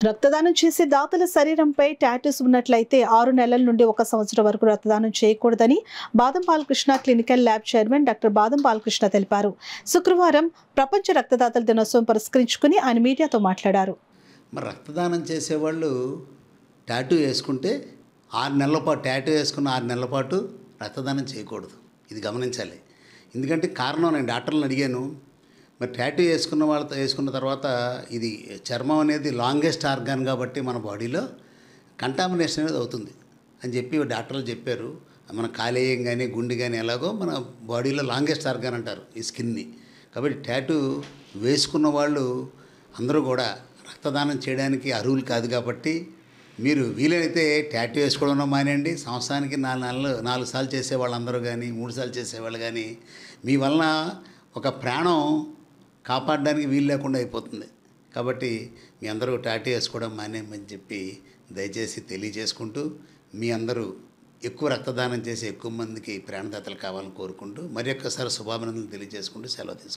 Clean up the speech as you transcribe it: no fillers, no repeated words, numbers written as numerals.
రక్తదానం చేసే దాతల శరీరంపై టాటూస్ ఉన్నట్లయితే 6 నెలల నుండి 1 సంవత్సరం వరకు రక్తదానం చేయకూడదని బాదం Balakrishna clinical lab chairman doctor బాదం బాలకృష్ణ తెలిపారు. శుక్రవారం ప్రపంచ రక్తదాతల దినోత్సవం పురస్కరించుకుని ఆయన మీడియాతో మాట్లాడారు. మరి రక్తదానం చేసేవాళ్ళు టాటూ వేసుకుంటే 6 నెలల పాటు టాటూ వేసుకున్న 6 నెలల పాటు రక్తదానం చేయకూడదు. ఇది గమనించాలి. ఎందుకంటే కారణం నేను డాక్టర్లను అడిగాను. మరి టాటూ వేసుకున్న తర్వాత ఇది చర్మం అనేది లాంగెస్ట్ ఆర్గాన్ కాబట్టి మన బాడీలో కంటామినేషన్ అనేది అవుతుంది అని చెప్పి డాక్టర్లు చెప్పారు. మన కాలేయం కానీ గుండె కానీ ఎలాగో మన బాడీలో లాంగెస్ట్ ఆర్గాన్ అంటారు ఈ స్కిన్ని. కాబట్టి టాటూ వేసుకున్న వాళ్ళు అందరూ కూడా రక్తదానం చేయడానికి అర్హులు కాదు. కాబట్టి మీరు వీలైతే టాటూ వేసుకోవడం మానేయండి. సంవత్సరానికి 4 సార్లు చేసే వాళ్ళందరూ కానీ 3 సార్లు చేసేవాళ్ళు కానీ మీ వలన ఒక ప్రాణం కాపాడడానికి వీలు లేకుండా అయిపోతుంది. కాబట్టి మీ అందరూ టాటూ వేసుకోవడం మానేయమని చెప్పి దయచేసి తెలియజేసుకుంటూ మీ అందరూ ఎక్కువ రక్తదానం చేసి ఎక్కువ మందికి ప్రాణదాతలు కావాలని కోరుకుంటూ మరి ఒక్కసారి శుభాభినందనలు తెలియజేసుకుంటూ సెలవు తీసుకుంటాం.